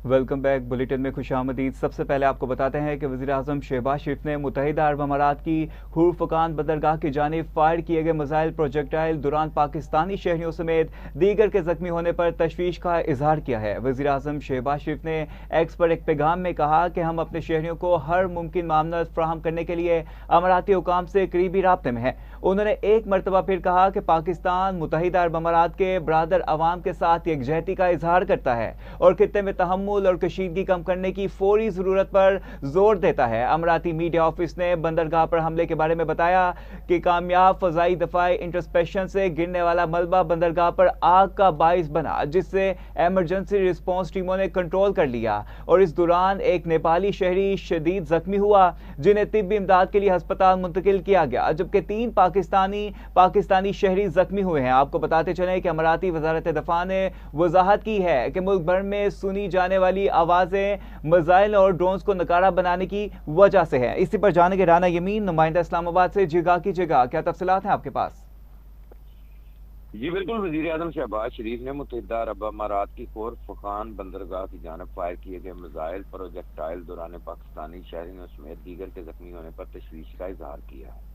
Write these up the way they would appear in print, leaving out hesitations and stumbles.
Welcome back. Bulletin में खुशामदीद। सबसे पहले आपको बताते हैं कि वज़ीर-ए-आज़म शहबाज शरीफ ने मुत्तहिदा अरब अमारात की हुर्फकान बंदरगाह की जानिब फायर किए गए मिसाइल प्रोजेक्टाइल दौरान पाकिस्तानी शहरियों समेत दीगर के जख्मी होने पर तशवीश का इजहार किया है। वज़ीर-ए-आज़म शहबाज शरीफ ने एक्स पर एक पैगाम में कहा कि हम अपने शहरियों को हर मुमकिन मामलत फराहम करने के लिए अमाराती हुकाम से करीबी राब्ते में है। उन्होंने एक मरतबा फिर कहा कि पाकिस्तान मुत्तहिदा अरब अमारात के बरादर अवाम के साथ यकजहती का इजहार करता है और खित्ते में तहम्मुल और कशीदगी कम करने की फौरी जरूरत पर जोर देता है। अमराती मीडिया ऑफिस ने बंदरगाह पर हमले के बारे में बताया कि कामयाब फजाई दफाई इंटरस्पेक्शन से गिरने वाला मलबा बंदरगाह पर आग का बाइस बना, जिससे इमरजेंसी रिस्पॉन्स टीमों ने कंट्रोल कर लिया और इस दौरान एक नेपाली शहरी शदीद जख्मी हुआ, जिन्हें तिब्बी इमदाद के लिए अस्पताल मुंतकिल किया गया, जबकि 3 पाकिस्तानी शहरी जख्मी हुए हैं। आपको बताते चलें कि अमराती वजारत दफा ने वजाहत की है कि मुल्क भर में सुनी जाने वाली आवाजें मिसाइल और ड्रोन्स को नकारा बनाने की वजह से है। इसी पर जानेंगे राना यमीन, नुमाइंदा इस्लामाबाद से। जिगा की जगह क्या तफसीलात हैं आपके पास? जी बिल्कुल, वज़ीर-ए-आज़म शहबाज शरीफ ने मुत्तहिदा अरब अमारात की खुर्फकान बंदरगाह की जानिब फायर किए गए मिसाइल प्रोजेक्टाइल दौरान पाकिस्तानी शहरियों समेत दीगर के जख्मी होने पर तशवीश का इजहार किया है।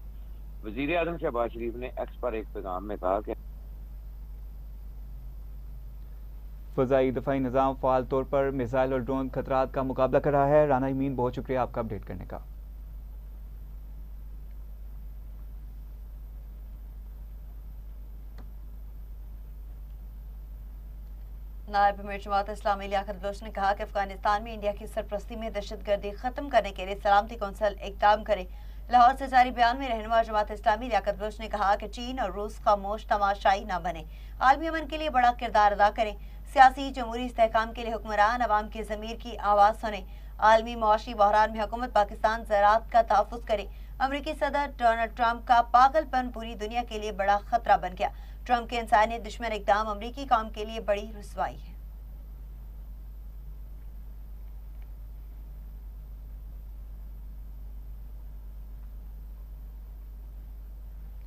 वज़ीर-ए-आज़म शहबाज शरीफ ने एक्स पर एक पैगाम में कहा कि फजाई दफाई निज़ाम फ़ाल तौर पर मिसाइल और ड्रोन खतरात का मुकाबला कर रहा है। राना यमीन, बहुत शुक्रिया आपका अपडेट करने का। नायब अमीर जमात इस्लामी लियाकत बलोच ने कहा कि अफगानिस्तान में इंडिया की सरपरस्ती में दहशतगर्दी खत्म करने के लिए सलामती कौंसिल इकदाम करे। लाहौर से जारी बयान में रहनुमा जमात इस्लामी लियाकत बलोच ने कहा कि चीन और रूस खामोश तमाशाई न बने, आलमी अमन के लिए बड़ा किरदार अदा करें, सियासी जमहूरी इस्तेहकाम के लिए हुक्मरान अवाम की ज़मीर की आवाज़ सुने, आलमी मुआशी बहरान में हुकूमत पाकिस्तान ज़राअत का तहफ़्फ़ुज़ करे। अमरीकी सदर डोनाल्ड ट्रंप का पागलपन पूरी दुनिया के लिए बड़ा खतरा बन गया। ट्रंप के इंसानियत दुश्मन इकदाम अमरीकी कौम के लिए बड़ी रुसवाई है।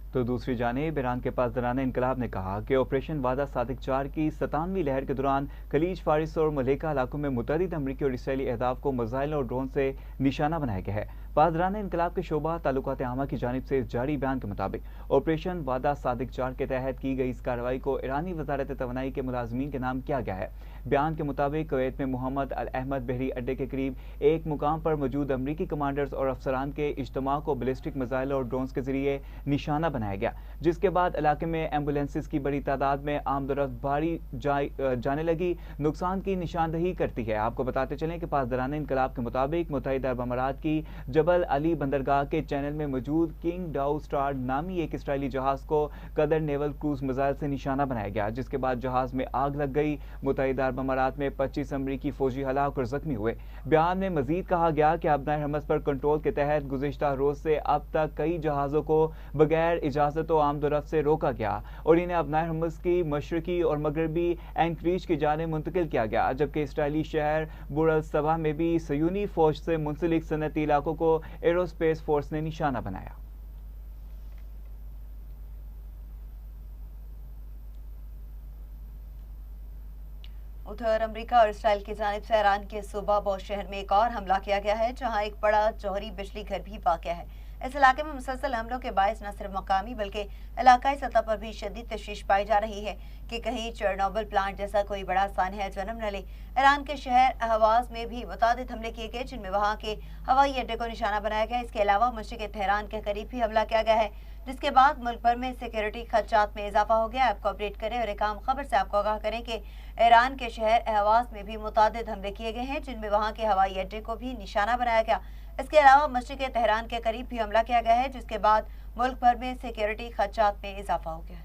तो दूसरी जानिब ईरान के पासदारान इनकलाब ने कहा कि ऑपरेशन वादा सादिक 4 की 57वीं लहर के दौरान खलीज फारिस और मलेका इलाकों में मुतअद्दिद अमरीकी और इसराइली अहदाफ को मिसाइल और ड्रोन से निशाना बनाया गया है। पासदारान इनकलाब के शोबा ताल्लुकात आमा की जानिब से जारी बयान के मुताबिक ऑपरेशन वादा सादिक 4 के तहत की गई इस कार्रवाई को ईरानी वजारत तवानाई के मुलाजमीन के नाम किया गया है। बयान के मुताबिक कुवैत में मोहम्मद अल अहमद बहरी अड्डे के करीब एक मुकाम पर मौजूद अमरीकी कमांडर्स और अफसरान के इज्तिमा को बैलिस्टिक मिसाइल और ड्रोन्स के जरिए निशाना बनाया गया, जिसके बाद इलाके में एम्बुलेंसेस की बड़ी तादाद में आमदरफ्त भारी जाने लगी नुकसान की निशानदही करती है। आपको बताते चलें कि पासदारान इनकलाब के मुताबिक मुत्तहिदा अरब अमारात की जबल अली बंदरगाह के चैनल में मौजूद किंग डाउ स्टार नामी एक इसराइली जहाज को कदर नेवल क्रूज मिसाइल से निशाना बनाया गया, जिसके बाद जहाज में आग लग गई। मुत्तहिदा अरब अमारात में 25 अमरीकी फौजी हलाक और जख्मी हुए। बयान में मजीद कहा गया कि अबनाए हरमस पर कंट्रोल के तहत गुज़िश्ता रोज से अब तक कई जहाज़ों को बगैर इजाज़त और आमदोरफ्त से रोका गया और इन्हें अबनाए हरमस की मशरकी और मगरबी एंकरीज की जानिब मुंतकिल किया गया, जबकि इसराइली शहर बुरअल सबा में भी सयूनी फौज से मुंसलिक सनती इलाकों को एरोस्पेस फोर्स ने निशाना बनाया। उधर अमेरिका और इसराइल की जानिब से ईरान के सूबा बौश शहर में एक और हमला किया गया है, जहां एक बड़ा जौहरी बिजली घर भी वाक़या है। इस इलाके में मुसलसल हमलों के बायस न सिर्फ मकामी बल्कि इलाकाई सतह पर भी शदीद तशवीश पाई जा रही है कि कहीं चेरनोबिल प्लांट जैसा कोई बड़ा सानहा जन्म न ले। ईरान के शहर अहवाज में भी मुतादिद हमले किए गए, जिनमें वहाँ के हवाई अड्डे को निशाना बनाया गया। इसके अलावा मशरिक़ तेहरान के करीब भी हमला किया गया है, जिसके बाद मुल्क भर में सिक्योरिटी खदशात में इजाफा हो गया। आपको अपडेट करें और एक आम खबर से आपको आगाह करें कि ईरान के शहर अहवाज में भी मुतादिद हमले किए गए हैं, जिनमें वहाँ के हवाई अड्डे को भी निशाना बनाया गया। इसके अलावा मशरिक़ तेहरान के करीब भी हमला किया गया है, जिसके बाद मुल्क भर में सिक्योरिटी खदशात में इजाफा हो गया है।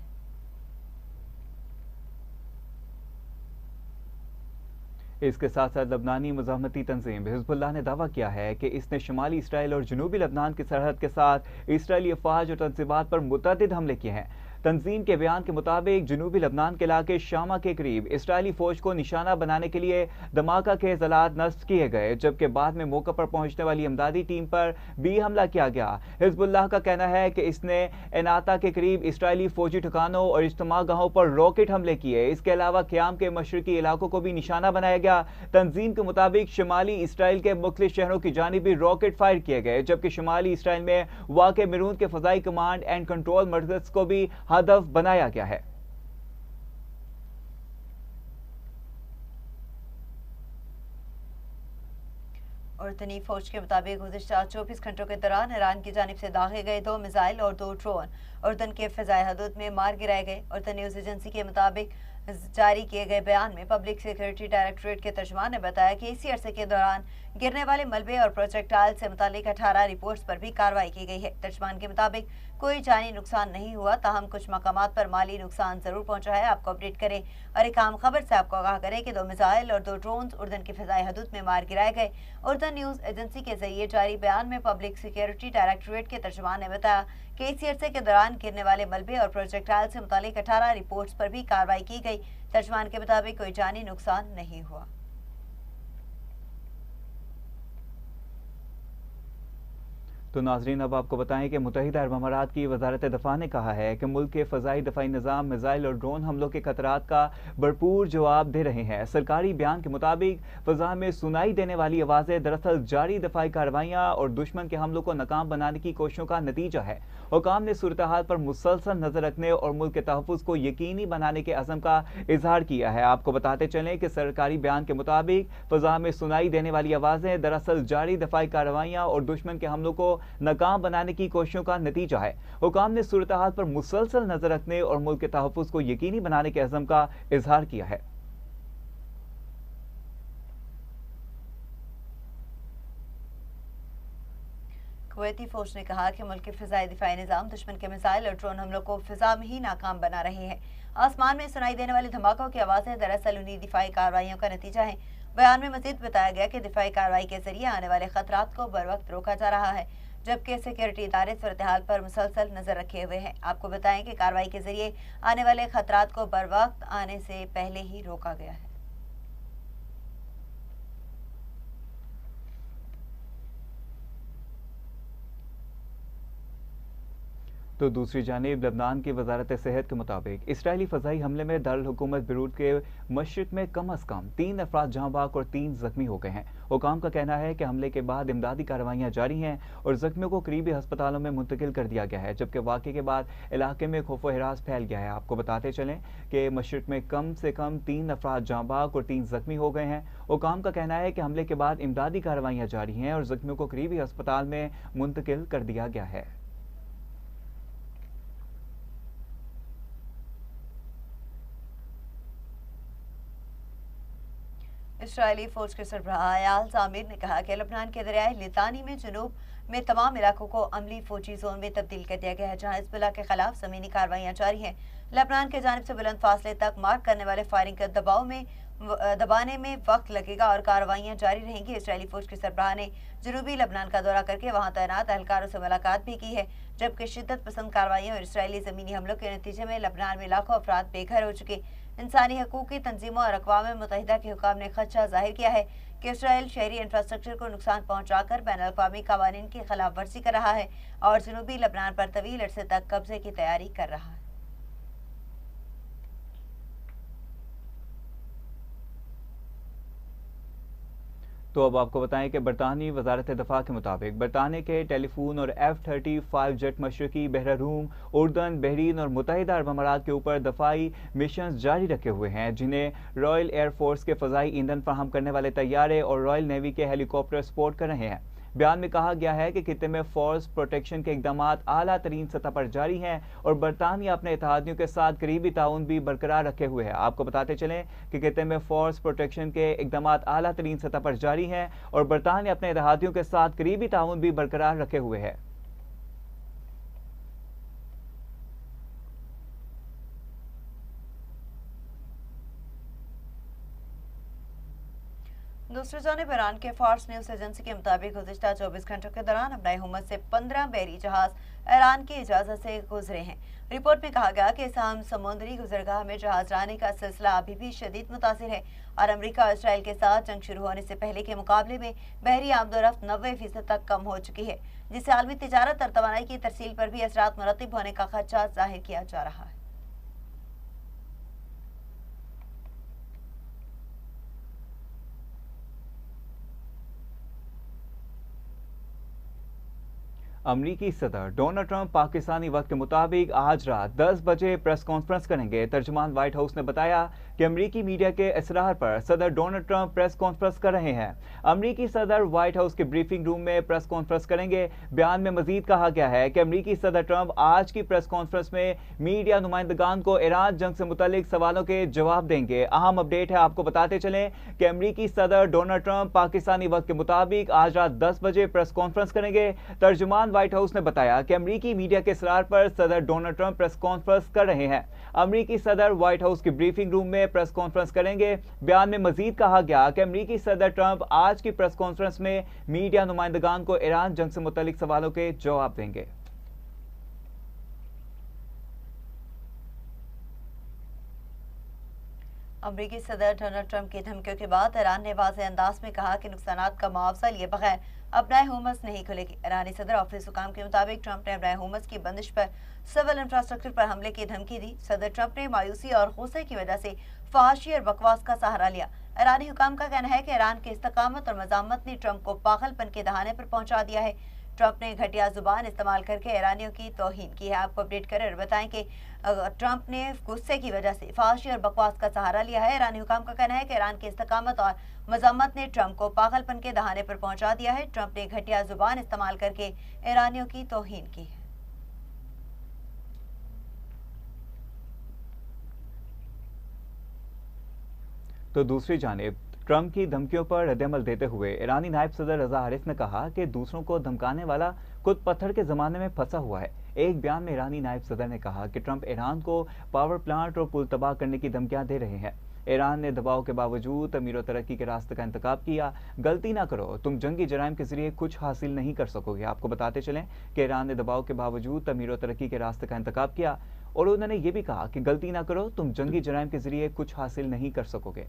इसके साथ साथ लबनानी मुजाहमती तंजीम हिज़्बुल्लाह ने दावा किया है कि इसने शुमाली इसराइल और जनूबी लबनान की सरहद के साथ इसराइली अफवाज और तंजीमात पर मुतअद्दिद हमले किए हैं। तंजीम के बयान के मुताबिक जनूबी लबनान के इलाके शामा के करीब इसराइली फौज को निशाना बनाने के लिए धमाका के इज़लात नस्ब किए गए, जबकि बाद में मौके पर पहुंचने वाली इमदादी टीम पर भी हमला किया गया। हिजबुल्लाह का कहना है कि इसने एनाता के करीब इसराइली फौजी ठिकानों और इज्तिमा गाहों पर रॉकेट हमले किए। इसके अलावा क़याम के मशरकी इलाकों को भी निशाना बनाया गया। तंजीम के मुताबिक शुमाली इसराइल के मुख्तलिफ शहरों की जानिब भी रॉकेट फायर किए गए, जबकि शुमाली इसराइल में वाक़ मेरून के फ़ज़ाई कमांड एंड कंट्रोल मरकज़ को भी हदफ बनाया गया है। उर्दनी फौज के मुताबिक गुज़िश्ता 24 घंटों के दौरान ईरान की जानिब से दागे गए 2 मिसाइल और 2 ड्रोन उर्दन के फ़िज़ाई हदूद में मार गिराए गए। उर्दन न्यूज़ एजेंसी के मुताबिक जारी किए गए बयान में पब्लिक सिक्योरिटी डायरेक्टरेट के तर्जुमान ने बताया कि इसी अरसे के दौरान गिरने वाले मलबे और प्रोजेक्टाइल से मुतालिक 18 रिपोर्ट्स पर भी कार्रवाई की गई है। तर्जुमान के मुताबिक कोई जानी नुकसान नहीं हुआ, ताहम कुछ मकामात पर माली नुकसान जरूर पहुंचा है। आपको अपडेट करें और एक आम खबर से आपको आगाह करें कि 2 मिसाइल और 2 ड्रोन उर्दन की फ़िज़ाई हदूद में मार गिराए गए। उर्दन न्यूज़ एजेंसी के जरिए जारी बयान में पब्लिक सिक्योरिटी डायरेक्टरेट के तर्जुमान ने बताया कि इसी अरसे के दौरान गिरने वाले मलबे और प्रोजेक्टाइल से मुतालिक 18 रिपोर्ट्स पर भी कार्रवाई की गई। तर्जुमान के मुताबिक कोई जानी नुकसान नहीं हुआ। तो नाजरीन, अब आपको बताएं कि मुत्तहिदा अरब अमारात की वजारत दफा ने कहा है कि मुल्क के फ़ज़ाई दफाई निज़ाम मिसाइल और ड्रोन हमलों के खतरात का भरपूर जवाब दे रहे हैं। सरकारी बयान के मुताबिक फ़ज़ा में सुनाई देने वाली आवाज़ें दरअसल जारी दफाई कार्रवाइयाँ और दुश्मन के हमलों को नाकाम बनाने की कोशिशों का नतीजा है। हुकाम ने सूरत हाल पर मुसलसल नजर रखने और मुल्क के तहफ़्फ़ुज़ को यकीनी बनाने के अज़म का इजहार किया है। आपको बताते चलें कि सरकारी बयान के मुताबिक फ़ज़ा में सुनाई देने वाली आवाज़ें दरअसल जारी दफाई कार्रवाइयाँ और दुश्मन के हमलों को नाकाम बनाने की कोशिशों का नतीजा है। हुकाम ने सूरत हाल पर मुसलसल नजर रखने और मुल्क के तहफ़्फ़ुज़ को यकीनी बनाने के अज़म का इजहार किया है। कुवैती फौज ने कहा कि मुल्क के फ़िज़ाई दिफाई निज़ाम दुश्मन के मिसाइल और ड्रोन हमलों को फ़िज़ा में ही नाकाम बना रहे हैं। आसमान में सुनाई देने वाले धमाकों की आवाज़ें दरअसल उन्हीं दिफाई कार्रवाइयों का नतीजा है। बयान में मज़ीद बताया गया कि दिफाई कार्रवाई के जरिए आने वाले खतरात को बर वक्त रोका जा रहा है, जबकि सिक्योरिटी इदारे सूरत हाल पर मुसलसल नजर रखे हुए हैं। आपको बताएं कि कार्रवाई के जरिए आने वाले खतरात को बर वक्त आने से पहले ही रोका गया है। तो दूसरी जानिब लबनान की वजारत सेहत के मुताबिक इसराइली फ़ज़ाई हमले में दारुल हुकूमत बेरूत के मशरिक में कम अज़ कम 3 अफराद जहाँ बाक और 3 जख्मी हो गए हैं। हुकाम का कहना है कि हमले के बाद इमदादी कार्रवाइयाँ जारी हैं और जख्मियों को करीबी अस्पतालों में मुंतकिल कर दिया गया है, जबकि वाक़े के बाद इलाके में खौफ व हिरास फैल गया है। आपको बताते चलें कि मशरिक में कम से कम 3 अफराद जहाँ बाक और 3 जख्मी हो गए हैं। हुकाम का कहना है कि हमले के बाद इमदादी कार्रवाइयाँ जारी हैं और जख्मियों को करीबी अस्पताल में मुंतकिल कर दिया गया है। इसराइली फौज के सरबराह अयाल ज़ामिर ने कहा कि लबनान के दरियाए लितानी में जनूब में तमाम इलाकों को अमली फौजी जोन में तब्दील कर दिया गया है, जहां हिज़्बुल्लाह के खिलाफ ज़मीनी कार्रवाइयाँ जारी हैं। लबनान के जानिब से बुलंद फासले तक मार करने वाले फायरिंग के दबाने में वक्त लगेगा और कार्रवाइयाँ जारी रहेंगी। इसराइली फौज के सरबराह ने जनूबी लबनान का दौरा करके वहाँ तैनात एहलकारों से मुलाकात भी की है, जबकि शिद्दत पसंद कार्रवाइयों और इसराइली ज़मीनी हमलों के नतीजे में लबनान में लाखों अफराद बेघर हो चुके। इंसानी हकूक़ की तंजीमों और अक़वाम मुत्तहिदा के हुकाम ने खदशा जाहिर किया है कि इसराइल शहरी इंफ्रास्ट्रक्चर को नुकसान पहुँचाकर बैन अल-अक़वामी क़वानीन की खिलाफ वर्जी कर रहा है और जनूबी लबनान पर तवील अरसे तक कब्जे की तैयारी कर रहा है। तो अब आपको बताएं कि बरतानी वजारत दफा के मुताबिक बरतानिया के टेलीफोन और F-35 जेट मशरकी बहरारूम, उर्दन, बहरीन और मुत्तहिदा अरब अमारात के ऊपर दफाई मिशन जारी रखे हुए हैं, जिन्हें रॉयल एयरफोर्स के फ़ज़ाई ईंधन फराहम करने वाले तैयारे और रॉयल नेवी के हेलीकॉप्टर सपोर्ट कर रहे हैं। बयान में कहा गया है कि खित्ते में फोर्स प्रोटेक्शन के इकदाम आला तरीन सतह पर जारी हैं और बरतानिया अपने इत्तेहादियों के साथ करीबी ताउन भी बरकरार रखे हुए है। आपको बताते चलें कि खित्ते में फोर्स प्रोटेक्शन के इकदाम आला तरीन सतह पर जारी हैं और बरतानिया अपने इत्तेहादियों के साथ करीबी ताउन भी बरकरार रखे हुए है। दूसरी जानिब ईरान के फार्स न्यूज एजेंसी के मुताबिक गुज़िश्ता 24 घंटों के दौरान अपने हुमत से 15 बहरी जहाज ईरान की इजाज़त से गुजरे हैं। रिपोर्ट में कहा गया कि इस अहम समुद्री गुजरगाह में जहाजरानी का सिलसिला अभी भी शदीद मुतासिर है और अमरीका और इसराइल के साथ जंग शुरू होने से पहले के मुकाबले में बहरी आमदोरफ्त 90% तक कम हो चुकी है, जिससे आलमी तिजारत और तवानाई की तरसील पर भी असरात मुरतब होने का खदशा जाहिर किया जा रहा है। अमरीकी सदर डोनाल्ड ट्रंप पाकिस्तानी वक्त के मुताबिक आज रात 10 बजे प्रेस कॉन्फ्रेंस करेंगे। तर्जुमान व्हाइट हाउस ने बताया कि अमरीकी मीडिया के इसरार पर सदर डोनाल्ड ट्रंप प्रेस कॉन्फ्रेंस कर रहे हैं। अमरीकी सदर व्हाइट हाउस के ब्रीफिंग रूम में प्रेस कॉन्फ्रेंस करेंगे। बयान में मजीद कहा गया है कि अमरीकी सदर ट्रंप आज की प्रेस कॉन्फ्रेंस में मीडिया नुमाइंदगान को ईरान जंग से मुतालिक सवालों के जवाब देंगे। अहम अपडेट है, आपको बताते चलें कि अमरीकी सदर डोनाल्ड ट्रंप पाकिस्तानी वक्त के मुताबिक आज रात 10 बजे प्रेस कॉन्फ्रेंस करेंगे। तर्जुमान व्हाइट हाउस ने बताया कि अमरीकी मीडिया के इसरार पर सदर डोनाल्ड ट्रंप प्रेस कॉन्फ्रेंस कर रहे हैं। अमरीकी सदर व्हाइट हाउस की ब्रीफिंग रूम में प्रेस कॉन्फ्रेंस करेंगे। बयान में मजीद कहा गया कि अमरीकी सदर ट्रंप आज की प्रेस कॉन्फ्रेंस में मीडिया नुमाइंदगान को ईरान जंग से मुतालिक सवालों के जवाब देंगे। अमरीकी सदर डोनाल्ड ट्रंप की धमकियों के बाद ईरान ने वाज़ेह अंदाज में कहा कि नुकसानात का मुआवजा लिए बगैर अपना हुमस नहीं खुलेगी। ईरानी सदर ऑफिस हुकाम के मुताबिक ट्रंप ने अपना हुमस की बंदिश पर सिविल इंफ्रास्ट्रक्चर पर हमले की धमकी दी। सदर ट्रंप ने मायूसी और गुस्से की वजह से फहाशी और बकवास का सहारा लिया। ईरानी हुकाम का कहना है कि ईरान की इस्तकामत और मजामत ने ट्रंप को पागलपन के दहाने पर पहुंचा दिया है। ट्रंप ने घटिया जुबान इस्तेमाल करके ईरानियों की तौहीन की है। आपको अपडेट करें और बताएं कि ट्रंप ने गुस्से की वजह से फहाशी और बकवास का सहारा लिया है। ईरानी हुकाम का कहना है कि ईरान की इस्तकामत और मजामत ने ट्रंप को पागलपन के दहाने पर पहुंचा दिया है। ट्रंप ने घटिया जुबान इस्तेमाल करके ईरानियों की तौहीन की है। तो दूसरी जानिब ट्रंप की धमकियों पर रद्दअमल देते हुए ईरानी नायब सदर रजा हारिस ने कहा कि दूसरों को धमकाने वाला खुद पत्थर के जमाने में फंसा हुआ है। एक बयान में ईरानी नायब सदर ने कहा कि ट्रंप ईरान को पावर प्लांट और पुल तबाह करने की धमकियां दे रहे हैं। ईरान ने दबाव के बावजूद अमीर और तरक्की के रास्ते का इंतखाब किया। गलती ना करो, तुम जंगी जराइम के जरिए कुछ हासिल नहीं कर सकोगे। आपको बताते चलें कि ईरान ने दबाव के बावजूद अमीर और तरक्की के रास्ते का इंतखाब किया और उन्होंने ये भी कहा कि गलती ना करो, तुम जंगी जराइम के जरिए कुछ हासिल नहीं कर सकोगे।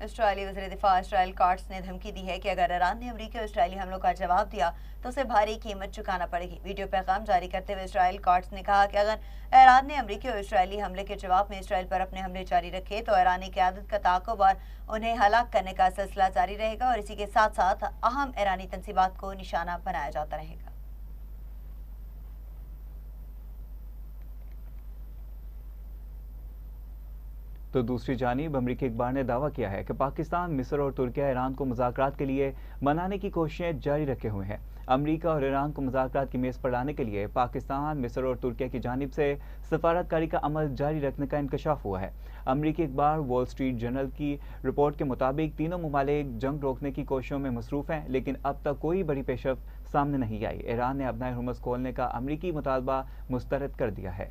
इस्राएली वज़ीर दिफा इसराइल काट्स ने धमकी दी है कि अगर ईरान ने अमरीकी और इस्राएली हमलों का जवाब दिया तो उसे भारी कीमत चुकाना पड़ेगी। वीडियो पैगाम जारी करते हुए इसराइल काट्स ने कहा कि अगर ईरान ने अमरीकी और इस्राएली हमले के जवाब में इसराइल पर अपने हमले जारी रखे तो ईरानी क़यादत का ताक़ुब और उन्हें हलाक करने का सिलसिला जारी रहेगा और इसी के साथ साथ अहम ईरानी तंसीबात को निशाना बनाया जाता रहेगा। तो दूसरी जानिब अमरीकी अखबार ने दावा किया है कि पाकिस्तान, मिस्र और तुर्किया ईरान को मुज़ाकरात के लिए मनाने की कोशिशें जारी रखे हुए हैं। अमरीका और ईरान को मुज़ाकरात की मेज़ पर लाने के लिए पाकिस्तान, मिस्र और तुर्किया की जानिब से सफारतकारी का अमल जारी रखने का इंकशाफ हुआ है। अमरीकी अखबार वॉल स्ट्रीट जर्नल की रिपोर्ट के मुताबिक तीनों ममालिक जंग रोकने की कोशिशों में मसरूफ हैं, लेकिन अब तक कोई बड़ी पेशरफ्त सामने नहीं आई। ईरान ने अपना हुर्मुज़ खोलने का अमरीकी मुतालबा मुस्तरद कर दिया है।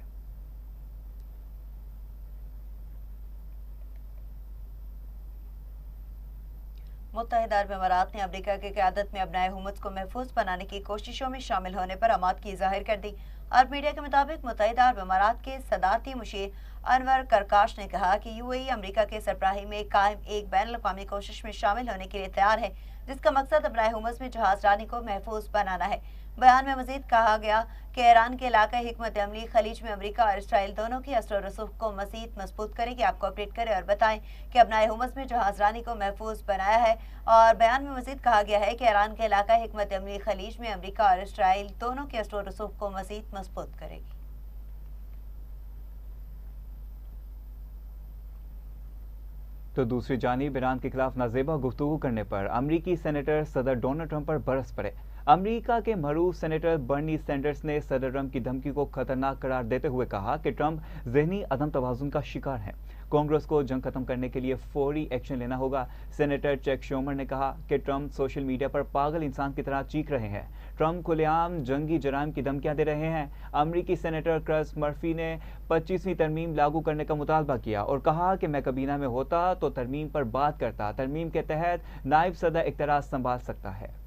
मुत्तहिदा अरब अमारात ने अमरीका की क़यादत में अपने हुकूमत को महफूज बनाने की कोशिशों में शामिल होने पर आमादगी जाहिर कर दी। अरब मीडिया के मुताबिक मुत्तहिदा अरब अमारात के सदारती मुशीर अनवर करकाश ने कहा कि यूएई अमरीका के सरबराही में कायम एक बैनुल अक़वामी कोशिश में शामिल होने के लिए तैयार है, जिसका मकसद अपने हुकूमत में जहाजरानी को महफूज बनाना है। बयान में मजीद कहा गया कि ईरान के इलाका हिकमत अमली खलीज में अमरीका और इसराइल दोनों की असर और रसूख को मजीद मजबूत करेगी। आपको अपडेट करें और बताएं कि अपना हुकूमत में जहाजरानी को महफूज बनाया है। और बयान में मजीद कहा गया है कि ईरान के इलाका हिकमत अमली खलीज में अमरीका और इसराइल दोनों के असर और रसूख को मजीद मजबूत करेगी। तो दूसरी जानिब ईरान के खिलाफ नाजेबा गुफ्तगू करने पर अमरीकी सेनेटर सदर डोनाल्ड ट्रंप पर बरस पड़े। अमेरिका के मरूफ सेनेटर बर्नी सैंडर्स ने सदर ट्रंप की धमकी को खतरनाक करार देते हुए कहा कि ट्रंप ज़हनी अदम तवाज़ुन का शिकार है। कांग्रेस को जंग खत्म करने के लिए फौरी एक्शन लेना होगा। सेनेटर चैक शोमर ने कहा कि ट्रंप सोशल मीडिया पर पागल इंसान की तरह चीख रहे हैं। ट्रंप खुलेआम जंगी जराइम की धमकियां दे रहे हैं। अमरीकी सेनेटर क्रिस मर्फी ने 25वीं तरमीम लागू करने का मुतालबा किया और कहा कि मैं कबीना में होता तो तरमीम पर बात करता। तरमीम के तहत नायब सदर इख्तियार संभाल सकता है।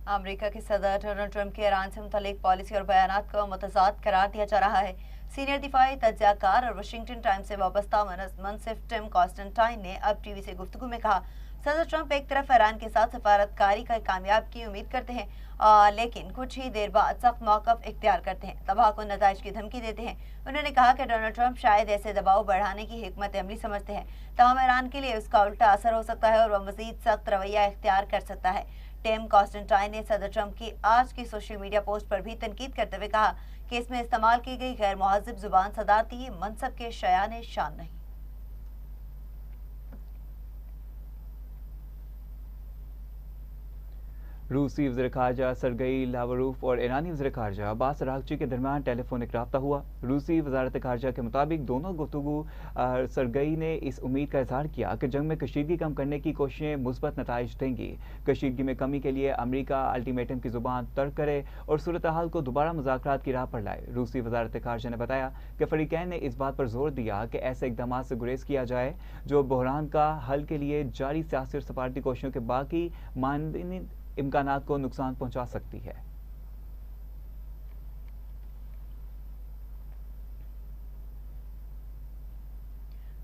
अमेरिका के सदर डोनाल्ड ट्रंप के ईरान से मुतालिक पॉलिसी और बयानात को मुतजाद करार दिया जा रहा है। सीनियर दिफाई तज्ज़ियाकार और वाशिंगटन टाइम्स से वाबस्ता मुनसिफ टिम कॉन्स्टेंटाइन ने अब टीवी से गुफ्तगू में कहा, सदर ट्रंप एक तरफ ईरान के साथ सफारतकारी का कामयाब की उम्मीद करते हैं, लेकिन कुछ ही देर बाद सख्त मौक़िफ़ इख्तियार करते हैं, तबाहकुन नताइज की धमकी देते हैं। उन्होंने कहा कि डोनाल्ड ट्रंप शायद ऐसे दबाव बढ़ाने की हिकमत अमली समझते हैं, ताहम ईरान के लिए उसका उल्टा असर हो सकता है और वह मज़ीद सख्त रवैया इख्तियार कर सकता है। टिम कॉन्स्टेंटाइन ने सदर ट्रंप की आज की सोशल मीडिया पोस्ट पर भी तनकीद करते हुए कहा कि इसमें इस्तेमाल की गई गैर मुहज़्ज़ब जुबान सदारती मनसब के शयान शान नहीं। रूसी वज़ीर ख़ारजा सरगई लावरूफ और ईरानी वज़ीर ख़ारजा अब्बास अराग़ची के दरमियान टेलीफोनिक रब्ता हुआ। रूसी वज़ारत ख़ारजा के मुताबिक दोनों गुफ्तगू सरगई ने इस उम्मीद का इज़हार किया कि जंग में कशीदगी कम करने की कोशिशें मुस्बत नताइज देंगी। कशीदगी में कमी के लिए अमरीका अल्टीमेटम की ज़ुबान तर्क करे और सूरत हाल को दोबारा मुज़ाकरात की राह पर लाए। रूसी वज़ारत ख़ारजा ने बताया कि फ़रीक़ैन ने इस बात पर जोर दिया कि ऐसे इक़दाम से गुरेज किया जाए जो बहरान का हल के लिए जारी सियासी और सफारती कोशिशों के बाकी मानदंड इम्कानात को नुकसान पहुंचा सकती है।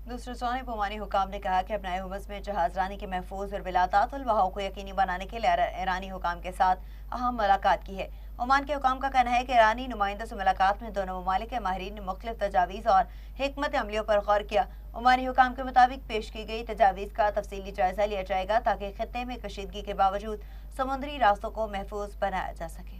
दूसरी जानिब ओमानी हुकाम ने कहा कि अपने हुमस में जहाजरानी के महफूज और बिलातातुल बहाव को यकीनी बनाने के लिए ईरानी हुकाम के साथ अहम मुलाकात की है। ओमान के हुकाम का कहना है कि ईरानी नुमाइंदों से मुलाकात में दोनों ममालिक के माहिरीन ने मुख्तलिफ तजावीज़ और हिकमत अमलियों पर गौर किया। ओमानी हुकाम के मुताबिक पेश की गई तजावीज़ का तफसीली जायजा लिया जाएगा ताकि खित्ते में कशीदगी के बावजूद समुद्री रास्तों को महफूज बनाया जा सके।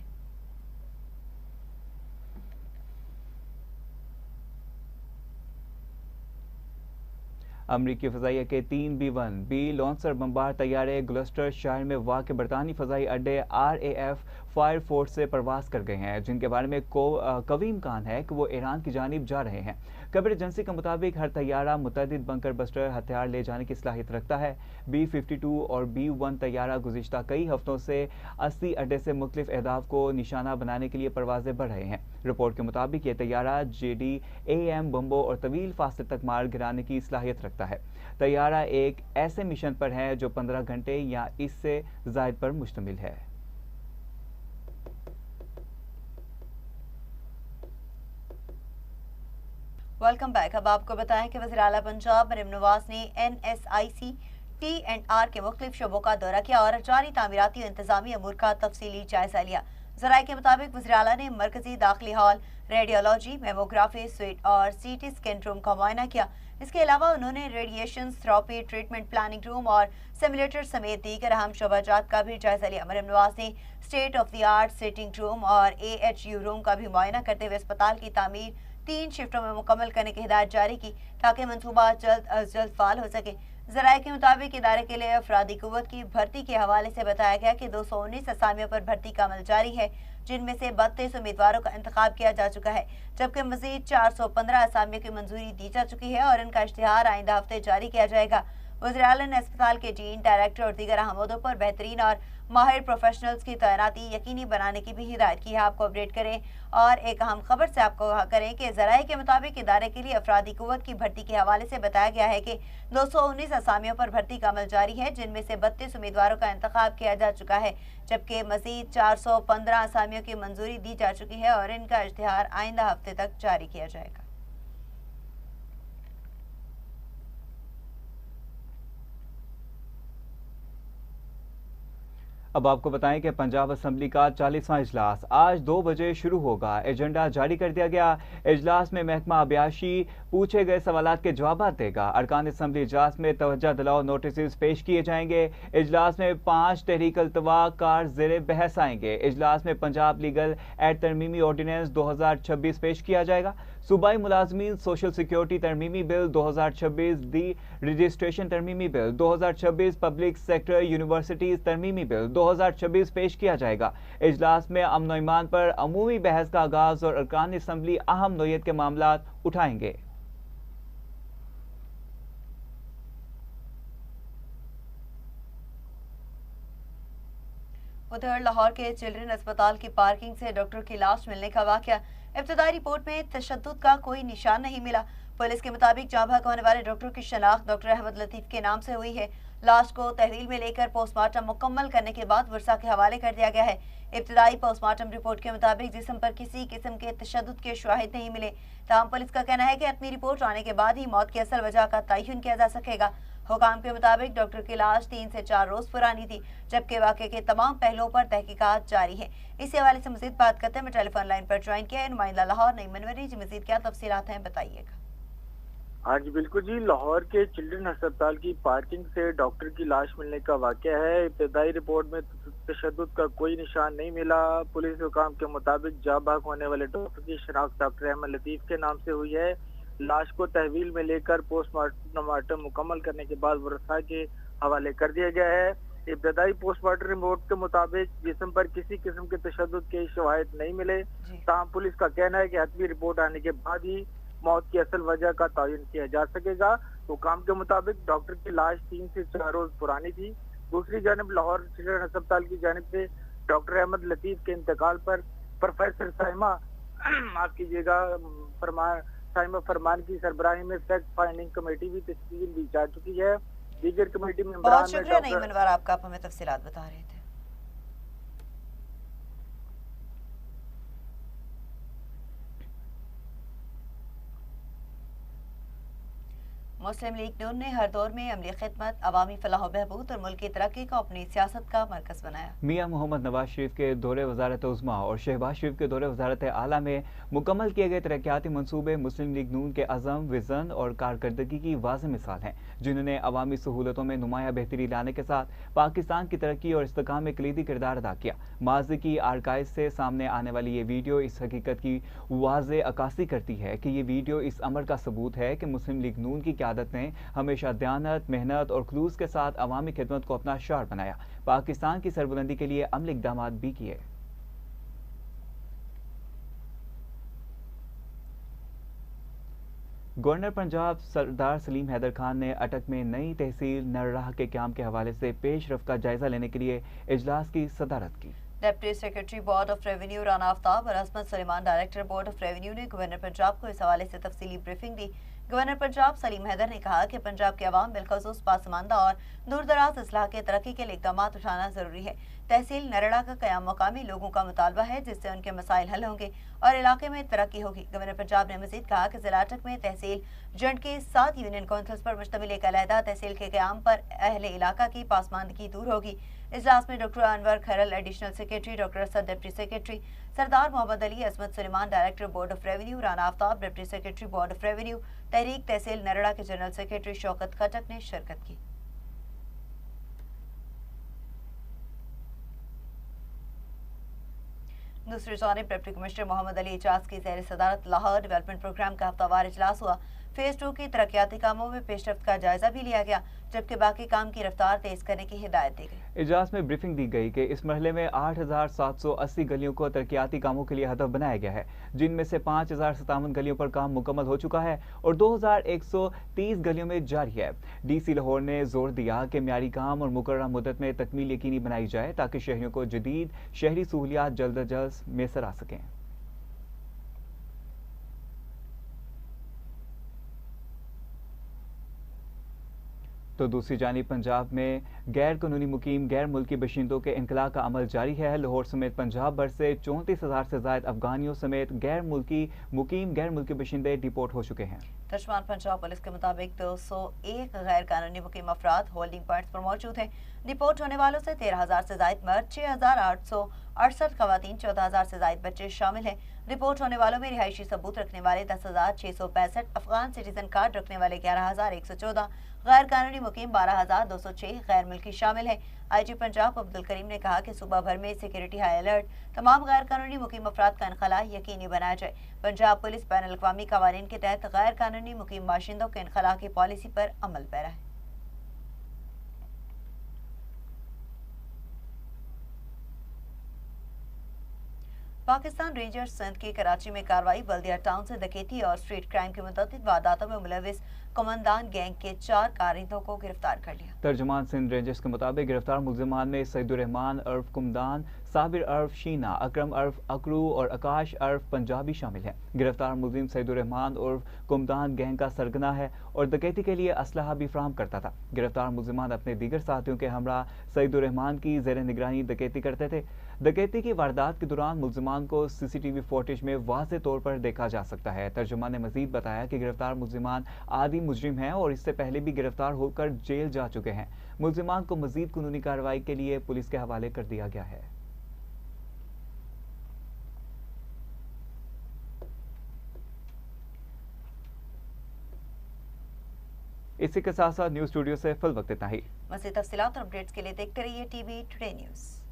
अमरीकी फ़ज़ाइया के 3 B-1B लॉन्चर बमबार तैयारे ग्लस्टर शहर में वाक़ बरतानी फ़ज़ाई अड्डे RAF फायर फोर्स से परवास कर गए हैं, जिनके बारे में कवी इम्कान है कि वो ईरान की जानिब जा रहे हैं। खबर एजेंसी के मुताबिक हर तैयारा मुतअद्दिद बंकर बस्टर हथियार ले जाने की सलाहियत रखता है। B-52 और B-1 तैयारा गुज़िश्ता कई हफ्तों से 80 अड्डे से मुख्तलिफ अहदाफ को निशाना बनाने के लिए परवाज़ें बढ़ रहे हैं। रिपोर्ट के मुताबिक ये तैयारा JDAM बम्बों और तवील फासले तक मार गिराने की सलाहियत रखता है। तैयारा एक ऐसे मिशन पर है जो 15 घंटे या इससे ज़ायद पर मुश्तमिल है। Welcome back. अब आपको बताएं कि वज़ीर आला पंजाब मरियम नवाज ने NSIC T&R के मुख्तलिफ शोबों का दौरा किया और जारी तामीराती और इंतजामी अमूर का तफसीली जायजा लिया। ज़राए के मुताबिक वज़ीर आला ने मरकजी दाखिली हॉल, रेडियोलॉजी, मेमोग्राफी स्वीट और CT स्कैन रूम का मुआयना किया। इसके अलावा उन्होंने radiation therapy treatment planning room और सिमुलेटर समेत दीगर अहम शोबाजात का भी जायजा लिया। मरियम नवाज ने state of the art sitting room और AHU रूम का भी मुआयना करते हुए अस्पताल की तामीर 3 शिफ्टों में मुकम्मल करने की हिदायत जारी की ताकि मनसूबा जल्द अज जल्द फाल हो सके। ज़राए के मुताबिक इदारे के लिए अफरादी कुव्वत की भर्ती के हवाले से बताया गया कि 219 असामियों पर भर्ती का अमल जारी है, जिनमें से 32 उम्मीदवारों का इंतखाब किया जा चुका है, जबकि मजीद 415 असामियों की मंजूरी दी जा चुकी है और इनका इश्तिहार आइंदा हफ्ते जारी किया जाएगा। वज़ीर आला ने अस्पताल के डीन, डायरेक्टर और दीगर अहम ओहदों पर बेहतरीन और माहिर प्रोफेशनल्स की तैनाती यकीनी बनाने की भी हिदायत की है। आपको अपडेट करें और एक अहम खबर से आपको करें कि ज़राए के मुताबिक इदारे के लिए अफरादी कुव्वत की भर्ती के हवाले से बताया गया है कि 219 असामियों पर भर्ती का अमल जारी है, जिनमें से 32 उम्मीदवारों का इंतखाब किया जा चुका है, जबकि मजीद 415 असामियों की मंजूरी दी जा चुकी है और इनका इश्तिहार आइंदा हफ्ते तक जारी किया जाएगा। अब आपको बताएं कि पंजाब असम्बली का 40वां इजलास आज 2 बजे शुरू होगा। एजेंडा जारी कर दिया गया। इजलास में महकमा अबियाशी पूछे गए सवालात के जवाब देगा। अरकान असम्बली इजलास में तवज्जो दिलाओ नोटिस पेश किए जाएंगे। इजलास में 5 तहरीक अल्तवा कार ज़ेरे बहस आएंगे। इजलास में पंजाब लीगल एड तरमीमी ऑर्डिनेंस 2026 पेश किया जाएगा। सूबाई मुलाजमीन सोशल सिक्योरिटी तरमीमी बिल 2026, दी रजिस्ट्रेशन तरमीमी बिल 2026, पब्लिक सेक्टर यूनिवर्सिटीज तरमीमी बिल 2026 पेश किया जाएगा। इजलास में अमन और ईमान पर अमूमी बहस का आगाज और अरकान असम्बली अहम नोयत के मामला उठाएंगे। उधर लाहौर के चिल्ड्रन अस्पताल की पार्किंग से डॉक्टर की लाश मिलने का वाकया, इब्तदाई रिपोर्ट में तशद्दुद का कोई निशान नहीं मिला। पुलिस के मुताबिक जाँ बहक होने वाले डॉक्टर की शनाख्त डॉक्टर अहमद लतीफ के नाम से हुई है। लाश को तहवील में लेकर पोस्टमार्टम मुकम्मल करने के बाद वर्षा के हवाले कर दिया गया है। इब्तदाई पोस्टमार्टम रिपोर्ट के मुताबिक जिस्म पर किसी किस्म के तशद्दुद के शवाहिद नहीं मिले। तमाम पुलिस का कहना है कि अपनी रिपोर्ट आने के बाद ही मौत की असल वजह का तयन किया जा सकेगा। हुकाम के मुताबिक डॉक्टर की लाश 3 से 4 रोज पुरानी थी, जबकि वाक़े के तमाम पहलुओं पर तहकीकात जारी है। इसी हवाले से मजीद बात करते हैं टेलीफोन लाइन पर ज्वाइन किया है नुमाइंदा लाहौर नईम मनवरी जी। मजीद क्या तफसीलात हैं बताइएगा। हाँ जी बिल्कुल जी, लाहौर के चिल्ड्रन अस्पताल की पार्किंग से डॉक्टर की लाश मिलने का वाकया है। इब्तदाई रिपोर्ट में तशद्दुद का कोई निशान नहीं मिला। पुलिस हुकाम के मुताबिक जाँ बहक होने वाले डॉक्टर की शनाख्त डॉक्टर अहमद लतीफ के नाम से हुई है। लाश को तहवील में लेकर पोस्टमार्टम मुकम्मल करने के बाद वर्षा के हवाले कर दिया गया है। इब्तदाई पोस्टमार्टम रिपोर्ट के मुताबिक जिस्म पर किसी किस्म के तशद्दुद के शवाहिद नहीं मिले। ताहम पुलिस का कहना है कि हतमी रिपोर्ट आने के बाद ही मौत की असल वजह का तयन किया जा सकेगा। हुकाम के मुताबिक डॉक्टर की लाश 3 से 4 रोज पुरानी थी। दूसरी जानब लाहौर चिल्ड्रन अस्पताल की जानिब से डॉक्टर अहमद लतीफ के इंतकाल पर प्रोफेसर साइमा माफ कीजिएगा साइमा फरमान की सरबराही में फैक्ट फाइंडिंग कमेटी भी तश्कील दी जा चुकी है। दीगर कमेटी में बहुत शुक्रिया नईम मनवर, आपका आप हमें तफसीलात बता रहे थे। मुस्लिम लीग नून ने हर दौर में अमली खिदमत, अवामी फलाह बहबूद और मुल्क की तरक्की को अपनी सियासत का मरकज बनाया। मियां मोहम्मद नवाज शरीफ के दौरे वजारत उज़्मा और शहबाज शरीफ के दौरे वजारत आला में मुकम्मल किए गए तरक्याती मनसूबे मुस्लिम लीग नून के अज़म, विज़न और कारकर्दगी की वाज़ेह मिसाल हैं, जिन्होंने अवामी सहूलतों में नुमाया बेहतरी लाने के साथ पाकिस्तान की तरक्की और इस्तेकाम में कलीदी किरदार अदा किया। माज़ी की आर्काइव से सामने आने वाली ये वीडियो इस हकीकत की वाज़ेह अक्कासी करती है कि ये वीडियो इस अमर का सबूत है कि मुस्लिम लीग नून की क़यादत ने हमेशा दयानत, मेहनत और खुलूस के साथ अवामी खिदमत को अपना शार बनाया, पाकिस्तान की सरबुलंदी के लिए अमली इक़दामात भी किए। गवर्नर पंजाब सरदार सलीम हैदर खान ने अटक में नई तहसील नरराह के क्याम के हवाले से पेशरफ का जायजा लेने के लिए इजलास की सदारत की। Deputy secretary board of revenue Rana Aftab और असमत सलीमान डायरेक्टर बोर्ड ऑफ रेवेन्यू ने गवर्नर पंजाब को इस हवाले से तफसीली ब्रीफिंग दी। गवर्नर पंजाब सलीम हैदर ने कहा कि पंजाब के अवाम बिलखसूस पासमानदा और दूर दराज इस्लाह के तरक्की के लिए इक़दाम उठाना जरूरी है। तहसील नरड़ा का कयाम मकामी लोगों का मुतालबा है, जिससे उनके मसाइल हल होंगे और इलाके में तरक्की होगी। गवर्नर पंजाब ने मजीद कहा कि जिला अटक में तहसील जंड के 7 यूनियन काउंसिल्स पर मुश्तमिल एक अलहदा तहसील के कयाम पर अहले इलाका की पासमानदगी दूर होगी। इजलास में doctor Anwar Khairal additional secretary, doctor Asad deputy secretary, Sardar Mohammad Ali, Asmat Suleman director board of revenue, Rana Aftab deputy secretary board of revenue, तहरीक तहसील नरड़ा के जनरल सेक्रेटरी शौकत खटक ने शिरकत की। दूसरी जानिब डिप्टी कमिश्नर मोहम्मद अली इजाज की ज़ेर सदारत लाहौर डेवलपमेंट प्रोग्राम का हफ्तावार इजलास हुआ। फेज 2 की तरक्याती कामों में पेशरफ्त का जायजा भी लिया गया, जबकि बाकी काम की रफ्तार तेज करने की हिदायत दी गई। इजलास में ब्रीफिंग दी गई कि इस मरहले में 8780 गलियों को तरक्याती कामों के लिए हदफ बनाया गया है, जिनमें से 5057 गलियों पर काम मुकम्मल हो चुका है और 2130 गलियों में जारी है। DC लाहौर ने जोर दिया कि म्यारी काम और मुकर्रर मुद्दत में तकमील यकीनी बनाई जाए ताकि शहरियों को जदीद शहरी सहूलियात जल्द अज जल्द मैसर आ सकें। तो दूसरी जानिब पंजाब में गैर कानूनी मुकीम गैर मुल्की बशिंदों के इनकला का अमल जारी है। लाहौर समेत पंजाब भर से 34,000 से ज्यादा अफगानियों समेत गैर मुल्की बशिंदे डिपोर्ट हो चुके हैं। तर्जुमान पंजाब पुलिस के मुताबिक 201 गैर कानूनी मुकीम अफराद होल्डिंग पॉइंट्स पर मौजूद हैं। डिपोर्ट होने वालों से 13,000 से ज्यादा मर्द, 6,868 खवातीन, 14,000 से ज्यादा बच्चे शामिल हैं। रिपोर्ट होने वालों में रिहायशी सबूत रखने वाले 10,665, अफगान सिटीजन कार्ड रखने वाले 11,114, गैर कानूनी मुकीम 12,206 गैर मुल्की शामिल हैं। IG पंजाब अब्दुल करीम ने कहा कि सूबा भर में सिक्योरिटी हाई अलर्ट, तमाम गैर कानूनी मुकीम अफराद का इनखला यकीनी बनाया जाए। पंजाब पुलिस बैन अल-अक़वामी कवानीन के तहत गैर कानूनी मुकीम बाशिंदों के इनखला की पॉलिसी पर अमल पैरा है। पाकिस्तान रेंजर्स सिंध की कराची में कार्रवाई, बल्दिया टाउन से डकैती और स्ट्रीट क्राइम के मुतअद्दिद वारदातों में मुलविस कमांडान गैंग के 4 कारिंदों को गिरफ्तार कर लिया। तर्जुमान सिंध रेंजर्स के मुताबिक गिरफ्तार मुल्जिमान में सईदुर रहमान उर्फ कुमदान, साबिर उर्फ शीना, अकरम उर्फ अकरू और आकाश उर्फ पंजाबी शामिल हैं। गिरफ्तार मुलजिम सईदुर रहमान उर्फ कुमदान गैंग का सरगना है और डकैती के लिए असलहा भी फराहम करता था। गिरफ्तार मुलजिमान अपने दीगर साथियों के हमरा सईदुर रहमान की जेर निगरानी डकैती करते थे। डकैती की वारदात के दौरान मुलजिमान को CCTV फुटेज में वाज़ेह तौर पर देखा जा सकता है। तर्जुमान ने मजीद बताया कि गिरफ्तार मुलजिमान आदि मुजरिम हैं और इससे पहले भी गिरफ्तार होकर जेल जा चुके हैं। मुलजिमान को मजीद कानूनी कार्रवाई के लिए पुलिस के हवाले कर दिया गया है। इसी के साथ साथ न्यूज़ स्टूडियो से फिल वक्त इतना ही। मज़ीद तफसीलात और अपडेट्स के लिए देखते रहिए TV टुडे न्यूज़।